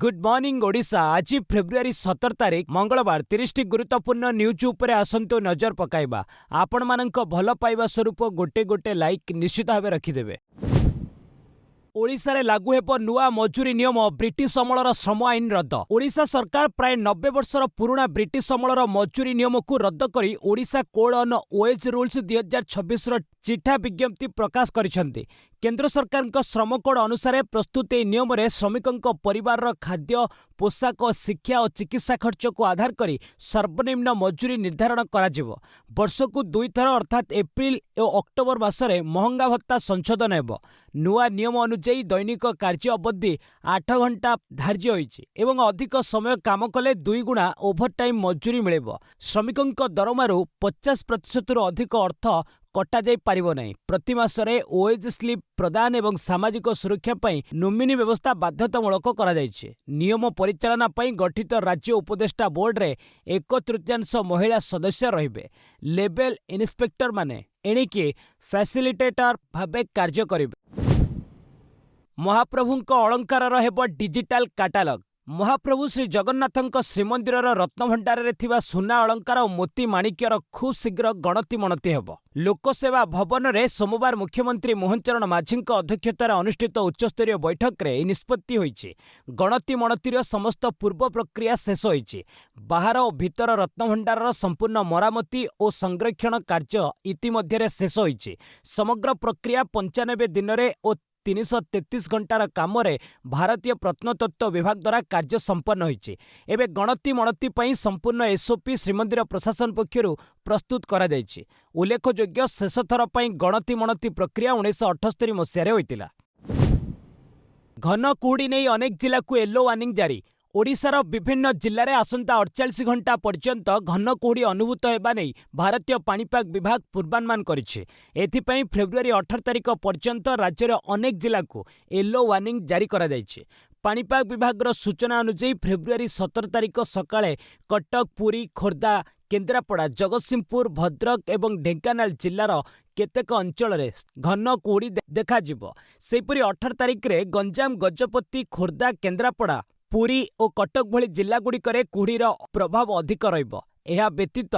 Good morning Odisha. आज February 17 तारिख मंगलवार 30 गुरुत्वपूर्ण न्यूज उपरे आसंतु नजर पकाइबा। आपण मानक भल पाइबा स्वरूप गोटे गोटे लाइक निश्चित भाव रखिदेवे। ओडिशा रे लागू हेब नुआ मजूरी नियम। ब्रिटिश अमलर श्रम आईन रद्द। ओडिशा सरकार प्राय 90 वर्षर पुराना ब्रिटिश अमलर मजूरी नियम को रद्द करी Odisha code on wage rules 2026 चिठा विज्ञप्ति प्रकाश करिसेंती। केंद्र सरकार श्रम कोड अनुसार प्रस्तुत ए नियम रे श्रमिकों परिवार खाद्य पोशाक शिक्षा और चिकित्सा खर्च को आधार करी सर्वनिम्न मजूरी निर्धारण करा। वर्ष को 2 थर अर्थात एप्रिल और अक्टोबर मासरे महंगा भत्ता संशोधन हेब। नुआ नियम अनुଯାयी दैनिक कार्य अवधि 8 घंटा धार्य होइछि एवं अधिक समय काम कले 2 गुणा ओभरटाइम मजूरी मिलेब। श्रमिकों दरमारू 50% अधिक अर्थ कटा जाई पारिबो नहीं। प्रति मासरे ओएज स्लिप प्रदान एवं सामाजिक सुरक्षा पई नोमिनी व्यवस्था बाध्यतामूलक करा जायछि। नियम परिचालना पई गठित राज्य उपदेष्टा बोर्ड रे 1/3 महिला सदस्य रहिबे। लेवल इन्स्पेक्टर माने एणिकी फैसिलिटेटर भाबे कार्य करिबे। महाप्रभुंक अलंकार हेब डिजिटल कैटालॉग। महाप्रभु श्री जगन्नाथंक श्रीमंदिर रत्नभंडार रे थिबा सुना अलंकार और मोती माणिक्यर खूब शीघ्र गणति मणति हेब। लोकसेवा भवन रे सोमवार मुख्यमंत्री मोहन चरण माझींक अध्यक्षतार अनुष्ठित उच्चस्तरीय बैठक रे निष्पत्ति होइछि। गणति मणतिर समस्त पूर्व प्रक्रिया शेष होइछि। बाहर और भीतर रत्नभंडार संपूर्ण मरामती और संरक्षण कार्य इतिमध्ये शेष होइछि। समग्र प्रक्रिया 95 दिन रे और 333 घंटार काम रे भारतीय प्रत्नतत्व विभाग द्वारा कार्य संपन्न होइछि। एबे गणति मणति पई संपूर्ण एसओपी श्रीमंदिर प्रशासन पक्षरु प्रस्तुत करा जायछि। उल्लेखयोग्य शेष थर पई गणति मणति प्रक्रिया 1978 मसीह रे होइतिला। घन कुहुड़ी नहीं अनेक जिला को येलो वार्निंग जारी। ओडिशार विभिन्न जिले में आसंता 48 घंटा पर्यंत घन कुहुड़ी अनुभूत होगा नहीं भारतीय पाणीपाग विभाग पूर्वानुमान करिछि। एथिपई फेब्रुआरी 18 तारिख पर्यंत राज्यर अनेक जिला को येलो वार्निंग जारी करा जायछि। पाणीपाग विभाग सूचना अनुଯାयी फेब्रुआरी 17 तारिख सकाळे कटक पुरी खोर्धा केन्द्रापड़ा जगतसिंहपुर भद्रक एवं ढेंकानाल जिलार केतेक अंचल रे घन कुहुड़ी देखाजिबो। सेहिपरि 18 तारिख रे गंजाम गजपति खोर्धा केन्द्रापड़ा पुरी और कटक भली जिलागुड़िकर कुहुड़ीर प्रभाव अधिक रहिबो। एहा व्यतीत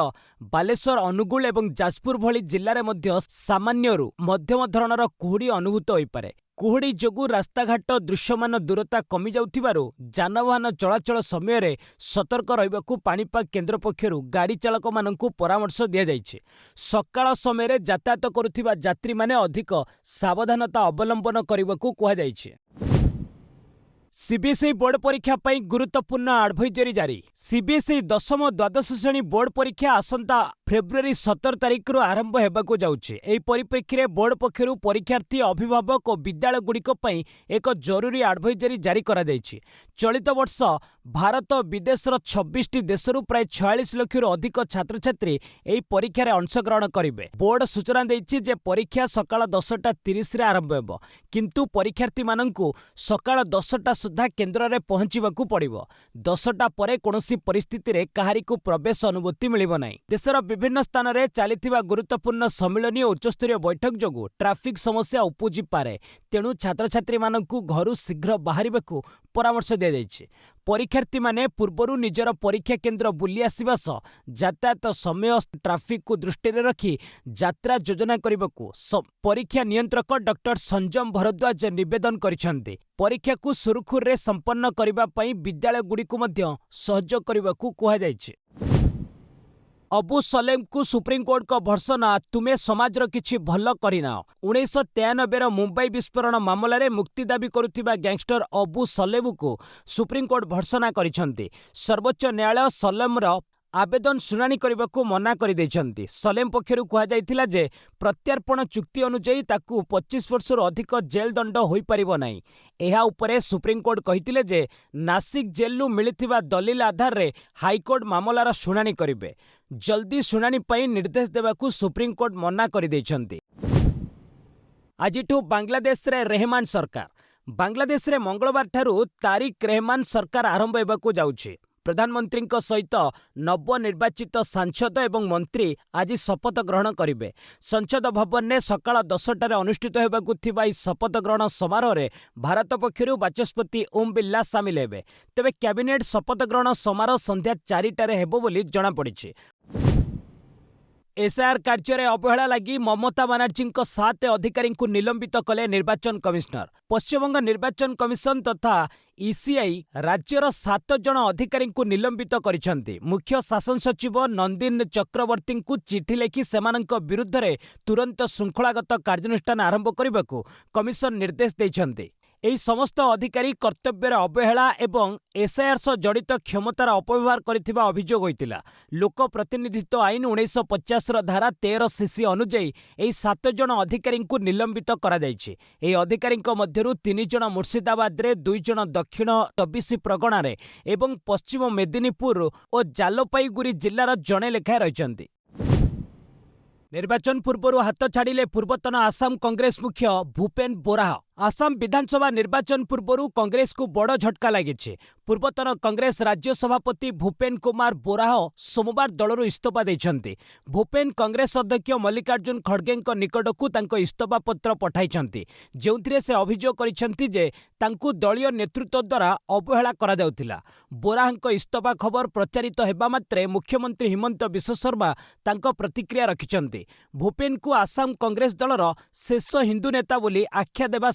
बालेश्वर अनुगुल एवं जाजपुर भली जिल्लारे मध्य सामान्यरू मध्यम धरणर कुहुड़ी अनुभूत होइपारे। कुहुड़ी जोगु रास्ताघाट दृश्यमान दूरता कमी जाउथिबारु जानवाहन चलाचल समय रे सतर्क रहिबाकू पाणीपाग केन्द्र पक्षरु गाड़ी चालक मानकू परामर्श दिया जाइछे। सकाळ समय रे यातायात करुथिबा यात्री माने अधिक सावधानता अवलंबन करिबाकू कुहा जाइछे। सीबीएसई बोर्ड परीक्षा पर गुरुत्वपूर्ण एडवाइजरी जारी। सीबीएसई 10व द्वादश श्रेणी बोर्ड परीक्षा आसंता फेब्रुआरी 17 तारिख आरंभ होगाकू जाउछि। एही परिप्रेक्षी रे बोर्ड पक्षरु परीक्षार्थी अभिभावक और विद्यालय गुड़िक पई एक जरूरी एडवाइजरी जारी करा जायछि। चलित वर्ष भारत विदेशर 26टी देशरू प्राय 46 लाख अधिक छात्र छात्री एही परीक्षा रे अंशग्रहण करिवे। बोर्ड सूचना दैछि जे परीक्षा सकाळ 10:30 रे आरंभ हेबो, किंतु परीक्षार्थी माननकू सकाळ 10टा सुधा केन्द्र रे पहुंचीबाकू पड़िबो। 10टा परे कोनोसी परिस्थिति रे काहारिकू प्रवेश अनुमति मिलिबो नाही। देशर विभिन्न स्थान रे चालिथिबा गुरुत्वपूर्ण सम्मेलनी और उच्चस्तरीय बैठक जोगु ट्राफिक समस्या उपजी पारे। तेणु छात्र छात्री माननकू घरु शीघ्र बाहरिबाकू परामर्श दिया जायछि। परीक्षार्थी माने पूर्वरु निजर परीक्षा केन्द्र बुली आसिबा सह यातायात समय ट्राफिक को दृष्टि रे रखी यात्रा योजना करिबाकू परीक्षा नियंत्रक डॉक्टर संजम भरद्वाज निवेदन करिसेंती। परीक्षा को सुरुखुर रे संपन्न करिबा पई विद्यालय गुडी को मध्य सहयोग करिबाकू कुहा जायछि। अबू सलेम को सुप्रीमकोर्ट का भर्सना तुमे समाजर किछि भल करिना। 1993 मुंबई विस्फोरण मामला रे मुक्ति दाबी करुथिबा गैंगस्टर अबू सलेम को सुप्रीमकोर्ट भर्सना करिसेंती। सर्वोच्च न्यायालय सलेमर आवेदन शुणाणी करने को मना कर देइछंती। सलेम पक्षरु कहा जाइथिला जे प्रत्यार्पण चुक्ति अनुଯାयी ताकू 25 वर्षर अधिक जेल दंड होई परिबो नाही। एहा उपरे सुप्रीमकोर्ट कहिथिले जे नासिक जेलु मिलिथिबा दलील आधार रे हाईकोर्ट मामलार शुणाणी करिवे। जल्दी शुणाणी पई निर्देश देबाकू सुप्रीमकोर्ट मना कर देइछंती। आजिठू बांग्लादेश रे रहमान सरकार। बांग्लादेश रे मंगलवार ठारू तारिक रहमान सरकार आरंभ हेबाकू जाउछि। प्रधानमंत्री सहित नवनिर्वाचित सांसद एवं मंत्री आज शपथ ग्रहण करेंगे। संसद भवन में सकाळ 10टार अनुष्ठित होगाकू थिबा ई शपथ ग्रहण समारोह में भारत पक्षरु बाचस्पति ओम बिर्ला सामिल हेबे। तेबे कैबिनेट शपथ ग्रहण समारोह संध्या 4टार हेबो बोली जणा पड़िछि। एसआईआर कार्य में अवहेला लगी ममता बानार्जी 7 अधिकारी निलंबित कले निर्वाचन कमिशनर। पश्चिमबंग निर्वाचन कमिशन तथा ईसीआई राज्यर 7 जन अधिकारी निलंबित करिसेंति। मुख्य शासन सचिव नंदिन चक्रवर्ती चिठी लिखि सेमानंक विरुद्ध रे तुरंत श्रृंखलागत कार्यानुष्ठान आरंभ करने को कमिशन निर्देश देइछंति। एही समस्त अधिकारी कर्तव्यर अवहेला एवं एसआईआर सह जड़ित क्षमतार अपव्यवहार करिथिबा अभियोग होइतिला। लोक प्रतिनिधित्व आईन 1950 धारा 13 सीसी अनुଯାयी एही 7 जन अधिकारी निलंबित करा जायछि। एही अधिकारी मध्यरु 3 जन मुर्शिदाबाद रे, 2 जन दक्षिण 24 प्रगणा रे एवं पश्चिम मेदिनीपुर और जालपाईगुड़ी जिल्लार जणे लेखाए रहिछन्ति। निर्वाचन पूर्व हाथ छाड़िले पूर्वतन आसाम कांग्रेस मुख्य भूपेन बोरा। आसाम विधानसभा निर्वाचन पूर्व कांग्रेस को बड़ झटका लगी। पूर्वतन कांग्रेस राज्य सभापति भूपेन कुमार बोराह सोमवार दलरू इस्तीफा देइछन्ति। भूपेन कांग्रेस अध्यक्ष मल्लिकार्जुन खड़गे निकट को इस्तीफा पत्र पठाइछन्ति, जेउथिरे से अभियोग करिछन्ति जे तांकु दलीय नेतृत्व द्वारा अवहेला करा जाउथिला। बोराहଙ୍କ इस्तीफा खबर प्रचारित हेबा मात्रे मुख्यमंत्री हिमंत विश्व शर्मा तांको प्रतिक्रिया रखिछन्ति। भूपेन को आसाम कांग्रेस दलर शेष हिंदू नेता बोली आख्या देबा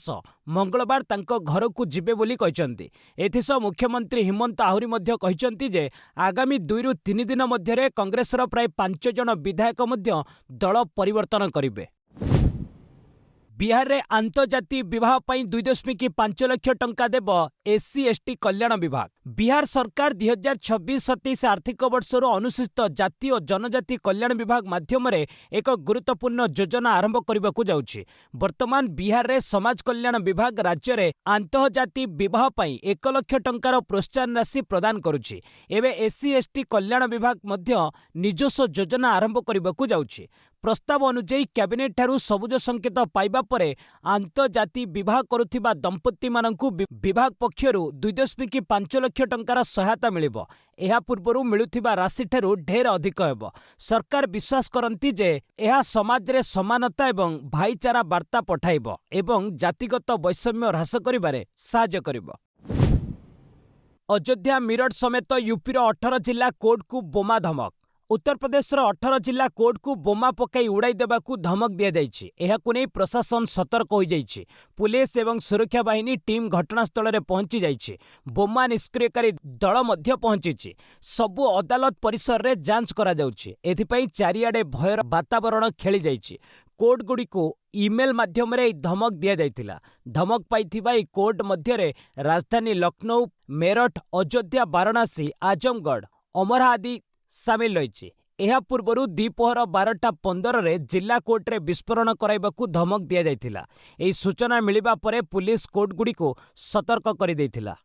मंगलवार तांको घर को जिबे बोली कहिसंती। एथिसह मुख्यमंत्री हिमंत आहुरी मध्य कहिसंती जे आगामी 2 ରୁ 3 दिन मध्यरे कांग्रेसर प्राय 5 जन विधायक मध्य दल परिवर्तन करिवे। बिहार रे आंतर्जातीय विवाह पई 2.5 लाख टंका देव एससी एसटी कल्याण विभाग। बिहार सरकार 2026-27 आर्थिक वर्षर अनुसूचित जाति और जनजाति कल्याण विभाग माध्यम रे एक गुरुत्वपूर्ण योजना आरंभ करने को जाउछि। वर्तमान बिहार रे समाज कल्याण विभाग राज्य रे आंतर्जातीय विवाह पई 1 लाख टंकार प्रोत्साहन राशि प्रदान करुछि। एबे एससी एसटी कल्याण विभाग मध्य निजस्व योजना आरंभ करने को जाउछि। प्रस्ताव अनुଯାयी कैबिनेट ठारू सबुज संकेत पाइबा परे आंतर्जातीय विवाह करुथिबा दंपति माननकु विभाग पक्षरु 2.5 लाख टंकार सहायता मिलिबो। एहा पूर्वरु मिलुथिबा राशि ठारू ढेर अधिक हेबो। सरकार विश्वास करंती जे एहा समाज रे समानता एवं भाईचारा वार्ता पठाइबो एवं जातिगत वैषम्य ह्रास करिबारे सहायता करिबो। अयोध्या मिरट समेत यूपीर 18 जिला कोर्ट को बोमा धमक। उत्तर प्रदेश 18 जिला कोर्ट को बोमा पकाई उड़ाई देबाकू धमक दिया जाइछि। एहाकू नै प्रशासन सतर्क हो जाइछि। पुलिस एवं सुरक्षा बाहिनी टीम घटनास्थल में पहुंची जाइछि। बोमा निष्क्रियकारी दल मध्य पहुंची सबु अदालत परिसर रे जांच करा जाउछि। एथिपई चारिआडे भयर वातावरण खेली जाइछि। कोर्ट गुडी को ईमेल माध्यम रे धमक दिया जाइथिला। धमक पाइथिबा ई कोर्ट मध्य रे राजधानी लखनऊ, मेरठ, अयोध्या, वाराणसी, आजमगढ़, अमरा आदि सामिल रही। एहा पूर्वरु द्विपहर 12:15 रे जिला कोर्ट रे विस्फोरण कराइबाकू धमक दिया जाइथिला। एही सूचना मिलिबा परे पुलिस कोर्ट गुडी को सतर्क कर देइथिला।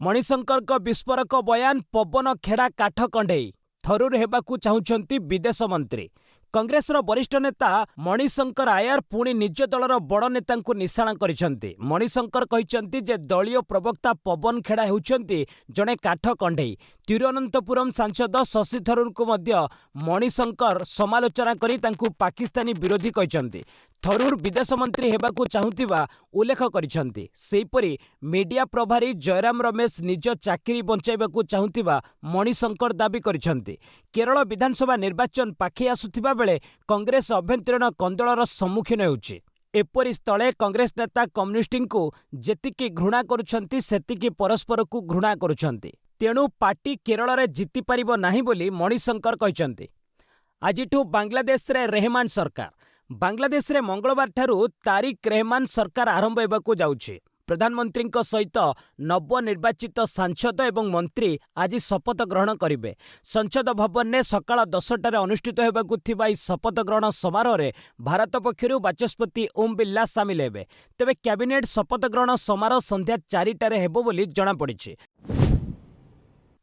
मणिशंकर को विस्फोरक बयान, पवन खेड़ा काठ कंढेई थरूर हेबाकू चाहुचंती विदेश मंत्री। कांग्रेसर वरिष्ठ नेता मणिशंकर आयर पुणी निज दलर बड़ नेता निशाणा करिसेंति। मणिशंकर कहिसेंति जे दलीय प्रवक्ता पवन खेड़ा हेउचंती जणे काठ कंढेई। तिरुअनंतपुरम सांसद शशि थरूर को मध्य मणिशंकर समालोचना करी तांकू पाकिस्तानी विरोधी कहिसेंति। थरूर विदेश मंत्री हेबाकू चाहुतिबा उल्लेख करिसेंति। सेहिपरि मीडिया प्रभारी जयराम रमेश निज चाकरी बंचाइबाकू चाहुतिबा मणिशंकर दाबी करिसेंति। केरल विधानसभा निर्वाचन पाखे आसुथिबा बेले कांग्रेस अभ्यंतरीण कंदलर सम्मुखीन हेउछि। एपरि स्थले कांग्रेस नेता कम्युनिस्टଙ୍କୁ जेतिकी घृणा करुछंती सेतिकी परस्पर को घृणा करुछंती। तेणु पार्टी केरल रे जीति पारिबो नाही बोली मणिशंकर कहिसंती। आजिठू बांग्लादेश रे रहमान सरकार। बांग्लादेश रे मंगलवार ठारू तारिक रहमान सरकार आरंभ हेबाकू जाउछि। प्रधानमंत्री सहित नवनिर्वाचित सांसद एवं मंत्री आज शपथ ग्रहण करेंगे। संसद भवन में सकाळ 10टार अनुष्ठित होगाकू थिबा ई शपथ ग्रहण समारोह में भारत पक्षरु बाचस्पति ओम बिर्ला सामिल हेबे। तेबे कैबिनेट शपथ ग्रहण समारोह संध्या 4टार हेबो बोली जणा पड़िछि।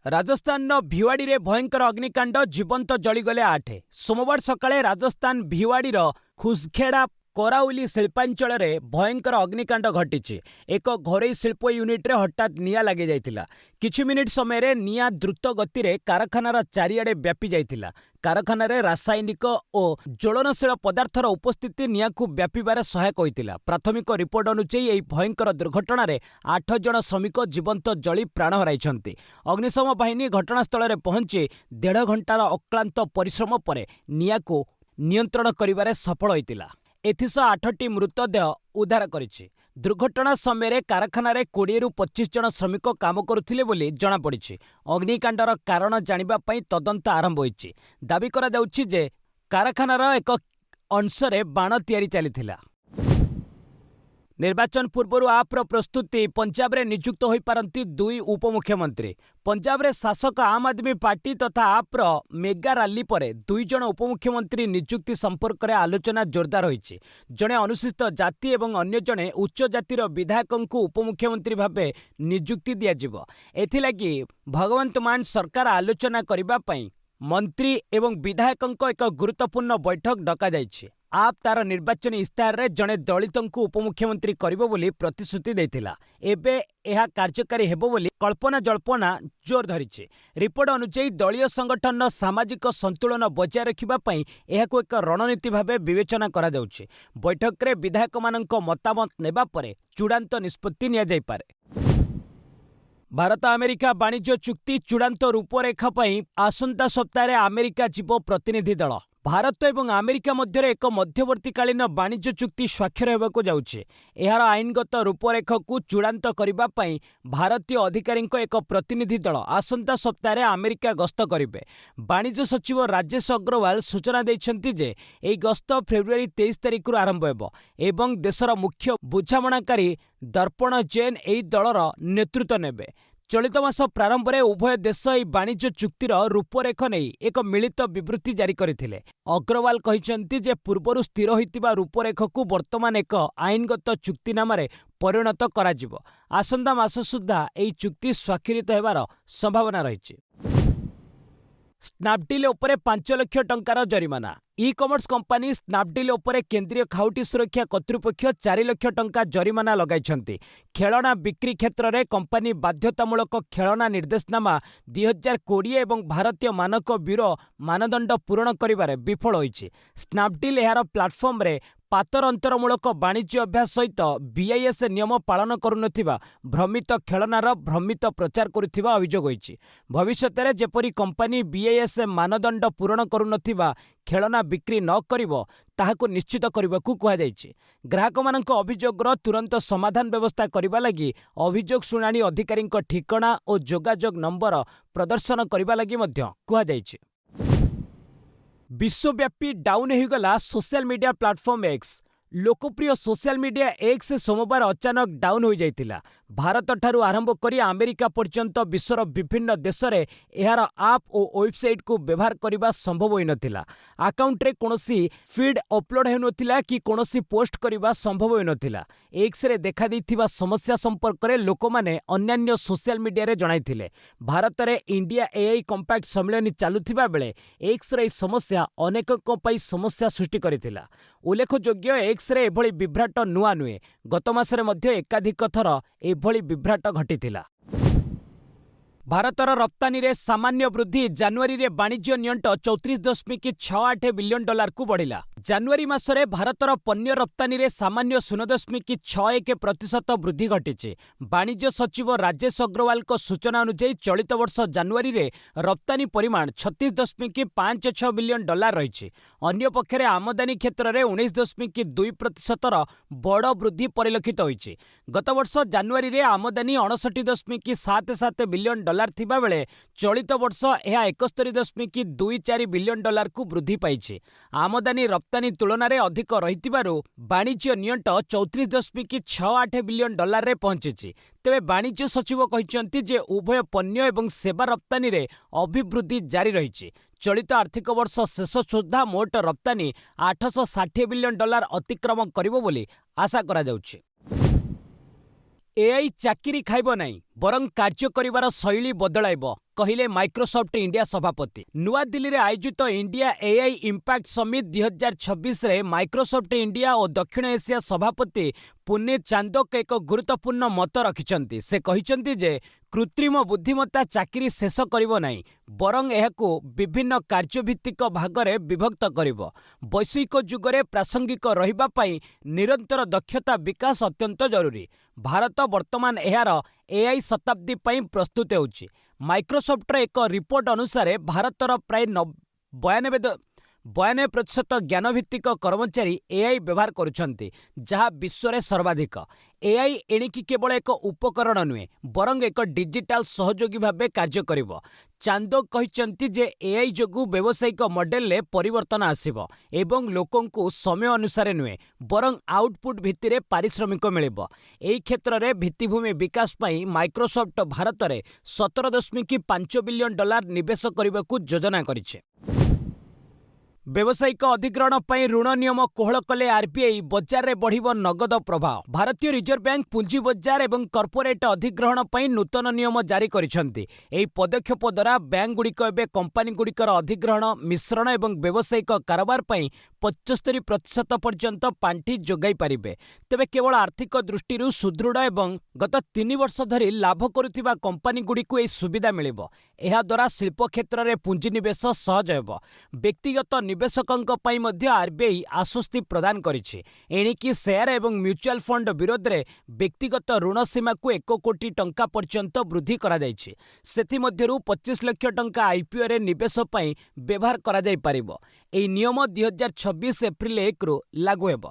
राजस्थान भिवाड़ी रे भयंकर अग्निकांड, जीवंत जलिगले 8। सोमवार सकाळे राजस्थान भिवाड़ी खुसखेड़ा କରାଉଲି ଶିଳ୍ପାଞ୍ଚଳରେ ଭୟଙ୍କର ଅଗ୍ନିକାଣ୍ଡ ଘଟିଛି। ଏକ ଘରୋଇ ଶିଳ୍ପ ୟୁନିଟ୍ରେ ହଠାତ୍ ନିଆଁ ଲାଗିଯାଇଥିଲା। କିଛି ମିନିଟ୍ ସମୟରେ ନିଆଁ ଦ୍ରୁତ ଗତିରେ କାରଖାନାର ଚାରିଆଡ଼େ ବ୍ୟାପି ଯାଇଥିଲା। କାରଖାନାରେ ରାସାୟନିକ ଓ ଜ୍ୱଳନଶୀଳ ପଦାର୍ଥର ଉପସ୍ଥିତି ନିଆଁକୁ ବ୍ୟାପିବାରେ ସହାୟକ ହୋଇଥିଲା। ପ୍ରାଥମିକ ରିପୋର୍ଟ ଅନୁଯାୟୀ ଏହି ଭୟଙ୍କର ଦୁର୍ଘଟଣାରେ 8 ଜଣ ଶ୍ରମିକ ଜୀବନ୍ତ ଜଳି ପ୍ରାଣ ହରାଇଛନ୍ତି। ଅଗ୍ନିଶମ ବାହିନୀ ଘଟଣାସ୍ଥଳରେ ପହଞ୍ଚି 1.5 ଘଣ୍ଟାର ଅକ୍ଳାନ୍ତ ପରିଶ୍ରମ ପରେ ନିଆଁକୁ ନିୟନ୍ତ୍ରଣ କରିବାରେ ସଫଳ ହୋଇଥିଲା। ଏଥିସହ 8ଟି ମୃତଦେହ ଉଦ୍ଧାର କରିଛି। ଦୁର୍ଘଟଣା ସମୟରେ କାରଖାନାରେ 20ରୁ 25 ଜଣ ଶ୍ରମିକ କାମ କରୁଥିଲେ ବୋଲି ଜଣାପଡ଼ିଛି। ଅଗ୍ନିକାଣ୍ଡର କାରଣ ଜାଣିବା ପାଇଁ ତଦନ୍ତ ଆରମ୍ଭ ହୋଇଛି। ଦାବି କରାଯାଉଛି ଯେ କାରଖାନାର ଏକ ଅଂଶରେ ବାଣ ତିଆରି ଚାଲିଥିଲା। ନିର୍ବାଚନ ପୂର୍ବରୁ ଆପ୍ର ପ୍ରସ୍ତୁତି ପଞ୍ଜାବରେ ନିଯୁକ୍ତ ହୋଇପାରନ୍ତି 2 ଉପମୁଖ୍ୟମନ୍ତ୍ରୀ। ପଞ୍ଜାବରେ ଶାସକ ଆମ୍ ଆଦମୀ ପାର୍ଟି ତଥା ଆପ୍ର ମେଗା ରାଲି ପରେ 2 ଜଣ ଉପମୁଖ୍ୟମନ୍ତ୍ରୀ ନିଯୁକ୍ତି ସମ୍ପର୍କରେ ଆଲୋଚନା ଜୋରଦାର ହୋଇଛି। ଜଣେ ଅନୁସୂଚିତ ଜାତି ଏବଂ ଅନ୍ୟ ଜଣେ ଉଚ୍ଚ ଜାତିର ବିଧାୟକଙ୍କୁ ଉପମୁଖ୍ୟମନ୍ତ୍ରୀ ଭାବେ ନିଯୁକ୍ତି ଦିଆଯିବ। ଏଥିଲାଗି ଭଗବନ୍ତ ମାନ ସରକାର ଆଲୋଚନା କରିବା ପାଇଁ ମନ୍ତ୍ରୀ ଏବଂ ବିଧାୟକଙ୍କ ଏକ ଗୁରୁତ୍ୱପୂର୍ଣ୍ଣ ବୈଠକ ଡକାଯାଇଛି। ଆପ୍ ତାର ନିର୍ବାଚନୀ ଇସ୍ତାହାରରେ ଜଣେ ଦଳିତଙ୍କୁ ଉପମୁଖ୍ୟମନ୍ତ୍ରୀ କରିବ ବୋଲି ପ୍ରତିଶ୍ରୁତି ଦେଇଥିଲା। ଏବେ ଏହା କାର୍ଯ୍ୟକାରୀ ହେବ ବୋଲି କଳ୍ପନା ଜୋର ଧରିଛି। ରିପୋର୍ଟ ଅନୁଯାୟୀ ଦଳୀୟ ସଂଗଠନର ସାମାଜିକ ସନ୍ତୁଳନ ବଜାୟ ରଖିବା ପାଇଁ ଏହାକୁ ଏକ ରଣନୀତି ଭାବେ ବିବେଚନା କରାଯାଉଛି। ବୈଠକରେ ବିଧାୟକମାନଙ୍କ ମତାମତ ନେବା ପରେ ଚୂଡ଼ାନ୍ତ ନିଷ୍ପତ୍ତି ନିଆଯାଇପାରେ। ଭାରତ ଆମେରିକା ବାଣିଜ୍ୟ ଚୁକ୍ତି ଚୂଡ଼ାନ୍ତ ରୂପରେଖ ପାଇଁ ଆସନ୍ତା ସପ୍ତାହରେ ଆମେରିକା ଯିବ ପ୍ରତିନିଧି ଦଳ। ଭାରତ ଏବଂ ଆମେରିକା ମଧ୍ୟରେ ଏକ ମଧ୍ୟବର୍ତ୍ତୀକାଳୀନ ବାଣିଜ୍ୟ ଚୁକ୍ତି ସ୍ୱାକ୍ଷର ହେବାକୁ ଯାଉଛି। ଏହାର ଆଇନଗତ ରୂପରେଖକୁ ଚୂଡ଼ାନ୍ତ କରିବା ପାଇଁ ଭାରତୀୟ ଅଧିକାରୀଙ୍କ ଏକ ପ୍ରତିନିଧି ଦଳ ଆସନ୍ତା ସପ୍ତାହରେ ଆମେରିକା ଗସ୍ତ କରିବେ। ବାଣିଜ୍ୟ ସଚିବ ରାଜେଶ ଅଗ୍ରୱାଲ ସୂଚନା ଦେଇଛନ୍ତି ଯେ ଏହି ଗସ୍ତ ଫେବୃଆରୀ 23 ତାରିଖରୁ ଆରମ୍ଭ ହେବ ଏବଂ ଦେଶର ମୁଖ୍ୟ ବୁଝାମଣାକାରୀ ଦର୍ପଣ ଜୈନ ଏହି ଦଳର ନେତୃତ୍ୱ ନେବେ। ଚଳିତ ମାସ ପ୍ରାରମ୍ଭରେ ଉଭୟ ଦେଶ ଏହି ବାଣିଜ୍ୟ ଚୁକ୍ତିର ରୂପରେଖ ନେଇ ଏକ ମିଳିତ ବିବୃତ୍ତି ଜାରି କରିଥିଲେ। ଅଗ୍ରୱାଲ କହିଛନ୍ତି ଯେ ପୂର୍ବରୁ ସ୍ଥିର ହୋଇଥିବା ରୂପରେଖକୁ ବର୍ତ୍ତମାନ ଏକ ଆଇନଗତ ଚୁକ୍ତିନାମାରେ ପରିଣତ କରାଯିବ। ଆସନ୍ତା ମାସ ସୁଦ୍ଧା ଏହି ଚୁକ୍ତି ସ୍ୱାକ୍ଷରିତ ହେବାର ସମ୍ଭାବନା ରହିଛି। ସ୍ନାପଡିଲ୍ ଉପରେ 5 ଲକ୍ଷ ଟଙ୍କାର ଜରିମାନା। ଇ-କମର୍ସ କମ୍ପାନୀ ସ୍ନାପଡିଲ୍ ଉପରେ କେନ୍ଦ୍ରୀୟ ଖାଉଟି ସୁରକ୍ଷା କର୍ତ୍ତୃପକ୍ଷ 4 ଲକ୍ଷ ଟଙ୍କା ଜରିମାନା ଲଗାଇଛନ୍ତି। ଖେଳଣା ବିକ୍ରି କ୍ଷେତ୍ରରେ କମ୍ପାନୀ ବାଧ୍ୟତାମୂଳକ ଖେଳଣା ନିର୍ଦ୍ଦେଶନାମା 2020 ଏବଂ ଭାରତୀୟ ମାନକ ବ୍ୟୁରୋ ମାନଦଣ୍ଡ ପୂରଣ କରିବାରେ ବିଫଳ ହୋଇଛି। ସ୍ନାପଡିଲ୍ ଏହାର ପ୍ଲାଟଫର୍ମରେ ପାତର ଅନ୍ତରମୂଳକ ବାଣିଜ୍ୟ ଅଭ୍ୟାସ ସହିତ BIS ନିୟମ ପାଳନ କରୁନଥିବା ଭ୍ରମିତ ଖେଳନାର ଭ୍ରମିତ ପ୍ରଚାର କରୁଥିବା ଅଭିଯୋଗ ହୋଇଛି। ଭବିଷ୍ୟତରେ ଯେପରି କମ୍ପାନୀ BIS ମାନଦଣ୍ଡ ପୂରଣ କରୁନଥିବା ଖେଳନା ବିକ୍ରି ନ କରିବ ତାହାକୁ ନିଶ୍ଚିତ କରିବାକୁ କୁହାଯାଇଛି। ଗ୍ରାହକମାନଙ୍କ ଅଭିଯୋଗର ତୁରନ୍ତ ସମାଧାନ ବ୍ୟବସ୍ଥା କରିବା ଲାଗି ଅଭିଯୋଗ ଶୁଣାଣି ଅଧିକାରୀଙ୍କ ଠିକଣା ଓ ଯୋଗାଯୋଗ ନମ୍ବର ପ୍ରଦର୍ଶନ କରିବା ଲାଗି ମଧ୍ୟ କୁହାଯାଇଛି। ବିଶ୍ୱବ୍ୟାପୀ ଡାଉନ୍ ହୋଇଗଲା ସୋସିଆଲ ମିଡିଆ ପ୍ଲାଟଫର୍ମ ଏକ୍ସ। ଲୋକପ୍ରିୟ ସୋସିଆଲ ମିଡିଆ ଏକ୍ସ ସୋମବାର ଅଚାନକ ଡାଉନ୍ ହୋଇଯାଇଥିଲା। ଭାରତଠାରୁ ଆରମ୍ଭ କରି ଆମେରିକା ପର୍ଯ୍ୟନ୍ତ ବିଶ୍ୱର ବିଭିନ୍ନ ଦେଶରେ ଏହାର ଆପ୍ ଓ ୱେବସାଇଟ୍କୁ ବ୍ୟବହାର କରିବା ସମ୍ଭବ ହୋଇନଥିଲା। ଆକାଉଣ୍ଟରେ କୌଣସି ଫିଡ୍ ଅପଲୋଡ ହେଉନଥିଲା କି କୌଣସି ପୋଷ୍ଟ କରିବା ସମ୍ଭବ ହୋଇନଥିଲା। ଏକ୍ସରେ ଦେଖାଦେଇଥିବା ସମସ୍ୟା ସମ୍ପର୍କରେ ଲୋକମାନେ ଅନ୍ୟାନ୍ୟ ସୋସିଆଲ ମିଡିଆରେ ଜଣାଇଥିଲେ। ଭାରତରେ ଇଣ୍ଡିଆ AI କମ୍ପାକ୍ଟ ସମ୍ମିଳନୀ ଚାଲୁଥିବା ବେଳେ ଏକ୍ସର ଏହି ସମସ୍ୟା ଅନେକଙ୍କ ପାଇଁ ସମସ୍ୟା ସୃଷ୍ଟି କରିଥିଲା। ଉଲ୍ଲେଖଯୋଗ୍ୟ ଏକ୍ସରେ ଏଭଳି ବିଭ୍ରାଟ ନୂଆ ନୁହେଁ। ଗତ ମାସରେ ମଧ୍ୟ ଏକାଧିକ ଥର ଏଭଳି ବିଭ୍ରାଟ ଘଟିଥିଲା। ଭାରତର ରପ୍ତାନୀରେ ସାମାନ୍ୟ ବୃଦ୍ଧି। ଜାନୁଆରୀରେ ବାଣିଜ୍ୟ ନିଅଣ୍ଟ 34.68 ବିଲିୟନ ଡଲାରକୁ ବଢ଼ିଲା। ଜାନୁଆରୀ ମାସରେ ଭାରତର ପଣ୍ୟ ରପ୍ତାନୀରେ ସାମାନ୍ୟ 0.61% ବୃଦ୍ଧି ଘଟିଛି। ବାଣିଜ୍ୟ ସଚିବ ରାଜେଶ ଅଗ୍ରୱାଲଙ୍କ ସୂଚନା ଅନୁଯାୟୀ ଚଳିତ ବର୍ଷ ଜାନୁଆରୀରେ ରପ୍ତାନୀ ପରିମାଣ 36.56 ବିଲିୟନ ଡଲାର ରହିଛି। ଅନ୍ୟପକ୍ଷରେ ଆମଦାନୀ କ୍ଷେତ୍ରରେ 19.2%ର ବଡ଼ ବୃଦ୍ଧି ପରିଲକ୍ଷିତ ହୋଇଛି। ଗତବର୍ଷ ଜାନୁଆରୀରେ ଆମଦାନୀ 59.77 ବିଲିୟନ ଡଲାର ଥିବାବେଳେ ଚଳିତ ବର୍ଷ ଏହା 71.24 ବିଲିୟନ ଡଲାରକୁ ବୃଦ୍ଧି ପାଇଛି। ଆମଦାନୀ ରପ୍ତାନୀ ତୁଳନାରେ ଅଧିକ ରହିଥିବାରୁ ବାଣିଜ୍ୟ ନିଅଣ୍ଟ 34.68 ବିଲିୟନ ଡଲାରରେ ପହଞ୍ଚିଛି। ତେବେ ବାଣିଜ୍ୟ ସଚିବ କହିଛନ୍ତି ଯେ ଉଭୟ ପଣ୍ୟ ଏବଂ ସେବା ରପ୍ତାନୀରେ ଅଭିବୃଦ୍ଧି ଜାରି ରହିଛି। ଚଳିତ ଆର୍ଥିକ ବର୍ଷ ଶେଷ ସୁଦ୍ଧା ମୋଟ ରପ୍ତାନୀ 860 ବିଲିୟନ ଡଲାର ଅତିକ୍ରମ କରିବ ବୋଲି ଆଶା କରାଯାଉଛି। AI ଚାକିରି ଖାଇବ ନାହିଁ। ବରଂ କାର୍ଯ୍ୟ କରିବାର ଶୈଳୀ ବଦଳାଇବ, କହିଲେ ମାଇକ୍ରୋସଫ୍ଟ ଇଣ୍ଡିଆ ସଭାପତି। ନୂଆଦିଲ୍ଲୀରେ ଆୟୋଜିତ ଇଣ୍ଡିଆ ଏଆଇ ଇମ୍ପାକ୍ଟ ସମିଟ୍ 2026ରେ ମାଇକ୍ରୋସଫ୍ଟ ଇଣ୍ଡିଆ ଓ ଦକ୍ଷିଣ ଏସିଆ ସଭାପତି ପୁନିତ ଚାନ୍ଦୋକ ଏକ ଗୁରୁତ୍ୱପୂର୍ଣ୍ଣ ମତ ରଖିଛନ୍ତି। ସେ କହିଛନ୍ତି ଯେ କୃତ୍ରିମ ବୁଦ୍ଧିମତ୍ତା ଚାକିରି ଶେଷ କରିବ ନାହିଁ, ବରଂ ଏହାକୁ ବିଭିନ୍ନ କାର୍ଯ୍ୟଭିତ୍ତିକ ଭାଗରେ ବିଭକ୍ତ କରିବ। ବୈଷୟିକ ଯୁଗରେ ପ୍ରାସଙ୍ଗିକ ରହିବା ପାଇଁ ନିରନ୍ତର ଦକ୍ଷତା ବିକାଶ ଅତ୍ୟନ୍ତ ଜରୁରୀ। ଭାରତ ବର୍ତ୍ତମାନ ଏହାର ଏଆଇ ଶତାବ୍ଦୀ ପାଇଁ ପ୍ରସ୍ତୁତ ହେଉଛି। ମାଇକ୍ରୋସଫ୍ଟର ଏକ ରିପୋର୍ଟ ଅନୁସାରେ ଭାରତର ପ୍ରାୟ 92% ଜ୍ଞାନଭିତ୍ତିକ କର୍ମଚାରୀ ଏଆଇ ବ୍ୟବହାର କରୁଛନ୍ତି, ଯାହା ବିଶ୍ୱରେ ସର୍ବାଧିକ। ଏଆଇ ଏଣିକି କେବଳ ଏକ ଉପକରଣ ନୁହେଁ, ବରଂ ଏକ ଡିଜିଟାଲ ସହଯୋଗୀ ଭାବେ କାର୍ଯ୍ୟ କରିବ। ଚାନ୍ଦୋକ କହିଛନ୍ତି ଯେ ଏଆଇ ଯୋଗୁଁ ବ୍ୟବସାୟିକ ମଡେଲରେ ପରିବର୍ତ୍ତନ ଆସିବ ଏବଂ ଲୋକଙ୍କୁ ସମୟ ଅନୁସାରେ ନୁହେଁ, ବରଂ ଆଉଟପୁଟ୍ ଭିତ୍ତିରେ ପାରିଶ୍ରମିକ ମିଳିବ। ଏହି କ୍ଷେତ୍ରରେ ଭିତ୍ତିଭୂମି ବିକାଶ ପାଇଁ ମାଇକ୍ରୋସଫ୍ଟ ଭାରତରେ $17.5 ବିଲିୟନ ନିବେଶ କରିବାକୁ ଯୋଜନା କରିଛି। ବ୍ୟବସାୟିକ ଅଧିଗ୍ରହଣ ପାଇଁ ଋଣ ନିୟମ କୋହଳ କଲେ ଆର୍ବିଆଇ, ବଜାରରେ ବଢ଼ିବ ନଗଦ ପ୍ରବାହ। ଭାରତୀୟ ରିଜର୍ଭ ବ୍ୟାଙ୍କ ପୁଞ୍ଜି ବଜାର ଏବଂ କର୍ପୋରେଟ୍ ଅଧିଗ୍ରହଣ ପାଇଁ ନୂତନ ନିୟମ ଜାରି କରିଛନ୍ତି। ଏହି ପଦକ୍ଷେପ ଦ୍ୱାରା ବ୍ୟାଙ୍କଗୁଡ଼ିକ ଏବେ କମ୍ପାନୀଗୁଡ଼ିକର ଅଧିଗ୍ରହଣ, ମିଶ୍ରଣ ଏବଂ ବ୍ୟବସାୟିକ କାରବାର ପାଇଁ 75% ପର୍ଯ୍ୟନ୍ତ ପାଣ୍ଠି ଯୋଗାଇ ପାରିବେ। ତେବେ କେବଳ ଆର୍ଥିକ ଦୃଷ୍ଟିରୁ ସୁଦୃଢ଼ ଏବଂ ଗତ 3 ବର୍ଷ ଧରି ଲାଭ କରୁଥିବା କମ୍ପାନୀଗୁଡ଼ିକୁ ଏହି ସୁବିଧା ମିଳିବ। ଏହାଦ୍ୱାରା ଶିଳ୍ପ କ୍ଷେତ୍ରରେ ପୁଞ୍ଜିନିବେଶ ସହଜ ହେବ। ବ୍ୟକ୍ତିଗତ ନିବେଶକଙ୍କ ପାଇଁ ମଧ୍ୟ ଆର୍ବିଆଇ ଆଶ୍ୱସ୍ତି ପ୍ରଦାନ କରିଛି। ଏଣିକି ସେୟାର ଏବଂ ମ୍ୟୁଚୁଆଲ ଫଣ୍ଡ ବିରୋଧରେ ବ୍ୟକ୍ତିଗତ ଋଣ ସୀମାକୁ 1 କୋଟି ଟଙ୍କା ପର୍ଯ୍ୟନ୍ତ ବୃଦ୍ଧି କରାଯାଇଛି। ସେଥିମଧ୍ୟରୁ 25 ଲକ୍ଷ ଟଙ୍କା ଆଇପିଓରେ ନିବେଶ ପାଇଁ ବ୍ୟବହାର କରାଯାଇପାରିବ। ଏହି ନିୟମ 2026 ଏପ୍ରିଲ 1ରୁ ଲାଗୁ ହେବ।